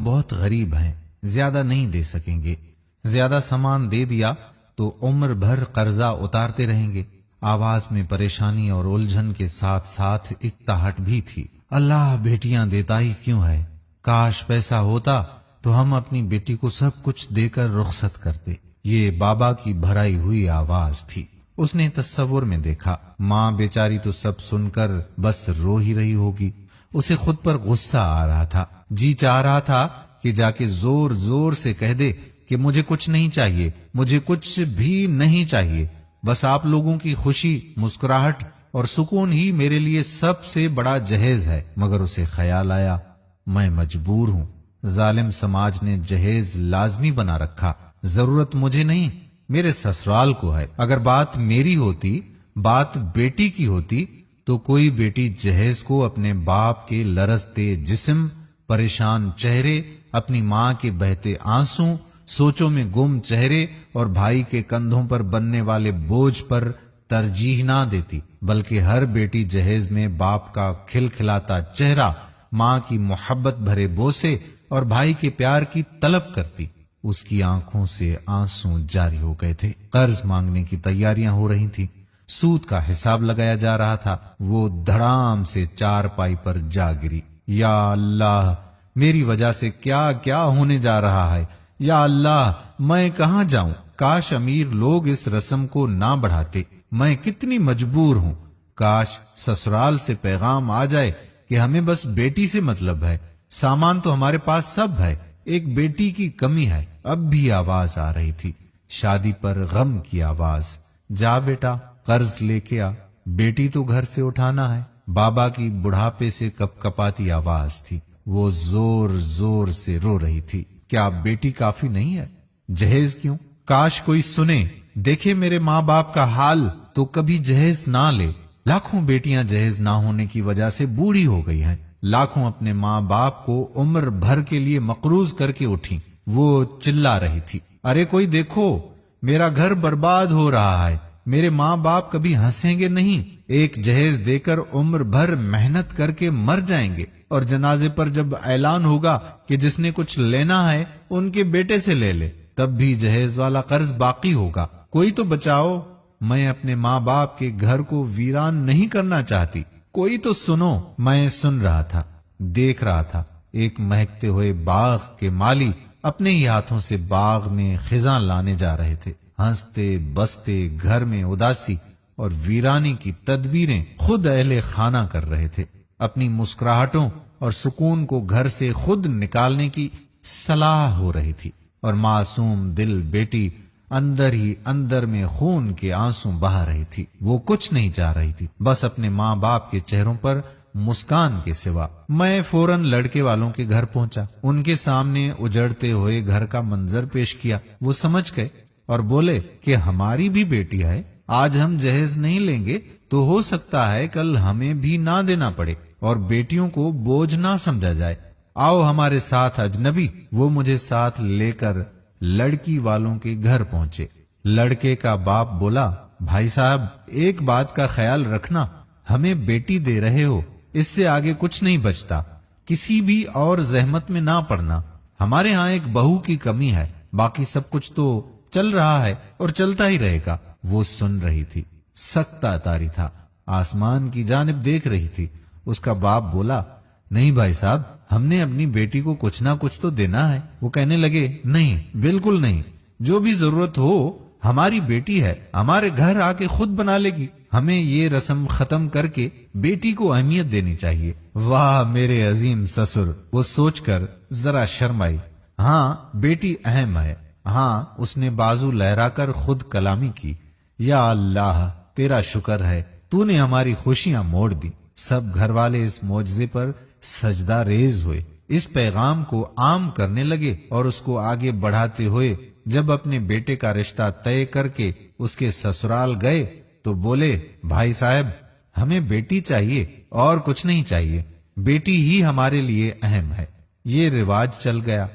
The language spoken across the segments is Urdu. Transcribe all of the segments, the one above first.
بہت غریب ہیں، زیادہ نہیں دے سکیں گے۔ زیادہ سامان دے دیا تو عمر بھر قرضہ اتارتے رہیں گے۔ آواز میں پریشانی اور الجھن کے ساتھ ساتھ اکتاہٹ بھی تھی۔ اللہ بیٹیاں دیتا ہی کیوں ہے؟ کاش پیسہ ہوتا تو ہم اپنی بیٹی کو سب کچھ دے کر رخصت کرتے۔ یہ بابا کی بھرائی ہوئی آواز تھی۔ اس نے تصور میں دیکھا ماں بیچاری تو سب سن کر بس رو ہی رہی ہوگی۔ اسے خود پر غصہ آ رہا تھا، جی چاہ رہا تھا کہ جا کے زور زور سے کہہ دے کہ مجھے کچھ نہیں چاہیے، مجھے کچھ بھی نہیں چاہیے، بس آپ لوگوں کی خوشی، مسکراہٹ اور سکون ہی میرے لیے سب سے بڑا جہیز ہے۔ مگر اسے خیال آیا میں مجبور ہوں، ظالم سماج نے جہیز لازمی بنا رکھا، ضرورت مجھے نہیں، میرے سسرال کو ہے۔ اگر بات میری ہوتی، بات بیٹی کی ہوتی تو کوئی بیٹی جہیز کو اپنے باپ کے لرزتے جسم، پریشان چہرے، اپنی ماں کے بہتے آنسو، سوچوں میں گم چہرے اور بھائی کے کندھوں پر بننے والے بوجھ پر ترجیح نہ دیتی، بلکہ ہر بیٹی جہیز میں باپ کا کھلکھلاتا چہرہ، ماں کی محبت بھرے بوسے اور بھائی کے پیار کی طلب کرتی۔ اس کی آنکھوں سے آنسو جاری ہو گئے تھے۔ قرض مانگنے کی تیاریاں ہو رہی تھیں، سود کا حساب لگایا جا رہا تھا۔ وہ دھڑام سے چارپائی پر جا گری۔ یا اللہ، میری وجہ سے کیا کیا ہونے جا رہا ہے؟ یا اللہ، میں کہاں جاؤں؟ کاش امیر لوگ اس رسم کو نہ بڑھاتے، میں کتنی مجبور ہوں۔ کاش سسرال سے پیغام آ جائے کہ ہمیں بس بیٹی سے مطلب ہے، سامان تو ہمارے پاس سب ہے، ایک بیٹی کی کمی ہے۔ اب بھی آواز آ رہی تھی، شادی پر غم کی آواز۔ جا بیٹا، قرض لے کے آ، بیٹی تو گھر سے اٹھانا ہے۔ بابا کی بڑھاپے سے کپ کپاتی آواز تھی۔ وہ زور زور سے رو رہی تھی۔ کیا بیٹی کافی نہیں ہے؟ جہیز کیوں؟ کاش کوئی سنے، دیکھے میرے ماں باپ کا حال تو کبھی جہیز نہ لے۔ لاکھوں بیٹیاں جہیز نہ ہونے کی وجہ سے بوڑھی ہو گئی ہیں، لاکھوں اپنے ماں باپ کو عمر بھر کے لیے مقروض کر کے اٹھی۔ وہ چلا رہی تھی، ارے کوئی دیکھو، میرا گھر برباد ہو رہا ہے، میرے ماں باپ کبھی ہنسیں گے نہیں، ایک جہیز دے کر عمر بھر محنت کر کے مر جائیں گے، اور جنازے پر جب اعلان ہوگا کہ جس نے کچھ لینا ہے ان کے بیٹے سے لے لے، تب بھی جہیز والا قرض باقی ہوگا، کوئی تو بچاؤ۔ میں اپنے ماں باپ کے گھر کو ویران نہیں کرنا چاہتی، کوئی تو سنو۔ میں سن رہا تھا، دیکھ رہا تھا، ایک مہکتے ہوئے باغ کے مالی اپنے ہی ہاتھوں سے باغ میں خزاں لانے جا رہے تھے، ہنستے بستے گھر میں اداسی اور ویرانی کی تدبیریں خود اہل خانہ کر رہے تھے۔ اپنی مسکراہٹوں اور سکون کو گھر سے خود نکالنے کی صلاح ہو رہی تھی، اور معصوم دل بیٹی اندر ہی اندر میں خون کے آنسو بہا رہی تھی۔ وہ کچھ نہیں چاہ رہی تھی، بس اپنے ماں باپ کے چہروں پر مسکان کے سوا۔ میں فوراً لڑکے والوں کے گھر پہنچا، ان کے سامنے اجڑتے ہوئے گھر کا منظر پیش کیا۔ وہ سمجھ گئے اور بولے کہ ہماری بھی بیٹی ہے، آج ہم جہیز نہیں لیں گے تو ہو سکتا ہے کل ہمیں بھی نہ دینا پڑے اور بیٹیوں کو بوجھ نہ سمجھا جائے۔ آؤ ہمارے ساتھ اجنبی۔ وہ مجھے ساتھ لے کر لڑکی والوں کے گھر پہنچے۔ لڑکے کا باپ بولا، بھائی صاحب ایک بات کا خیال رکھنا، ہمیں بیٹی دے رہے ہو، اس سے آگے کچھ نہیں بچتا، کسی بھی اور زحمت میں نہ پڑنا، ہمارے ہاں ایک بہو کی کمی ہے، باقی سب کچھ تو چل رہا ہے اور چلتا ہی رہے گا۔ وہ سن رہی تھی، سکتہ تاری تھا، آسمان کی جانب دیکھ رہی تھی۔ اس کا باپ بولا، نہیں بھائی صاحب، ہم نے اپنی بیٹی کو کچھ نہ کچھ تو دینا ہے۔ وہ کہنے لگے، نہیں بالکل نہیں، جو بھی ضرورت ہو، ہماری بیٹی ہے، ہمارے گھر آ کے خود بنا لے گی، ہمیں یہ رسم ختم کر کے بیٹی کو اہمیت دینی چاہیے۔ واہ میرے عظیم سسر، وہ سوچ کر ذرا شرم آئی۔ ہاں بیٹی اہم ہے، ہاں۔ اس نے بازو لہرا کر خود کلامی کی، یا اللہ تیرا شکر ہے، تو نے ہماری خوشیاں موڑ دی۔ سب گھر والے اس معجزے پر سجدہ ریز ہوئے، اس پیغام کو عام کرنے لگے، اور اس کو آگے بڑھاتے ہوئے جب اپنے بیٹے کا رشتہ طے کر کے اس کے سسرال گئے تو بولے، بھائی صاحب ہمیں بیٹی چاہیے اور کچھ نہیں چاہیے، بیٹی ہی ہمارے لیے اہم ہے۔ یہ رواج چل گیا،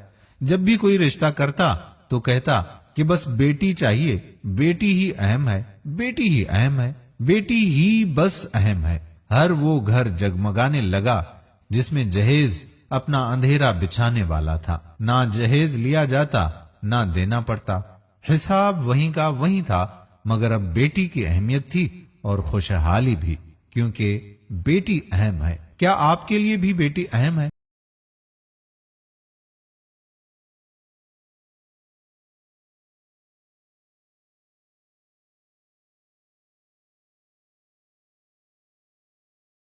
جب بھی کوئی رشتہ کرتا تو کہتا کہ بس بیٹی چاہیے، بیٹی ہی اہم ہے، بیٹی ہی اہم ہے، بیٹی ہی بس اہم ہے۔ ہر وہ گھر جگمگانے لگا جس میں جہیز اپنا اندھیرا بچھانے والا تھا، نہ جہیز لیا جاتا نہ دینا پڑتا، حساب وہیں کا وہیں تھا، مگر اب بیٹی کی اہمیت تھی اور خوشحالی بھی، کیونکہ بیٹی اہم ہے۔ کیا آپ کے لیے بھی بیٹی اہم ہے؟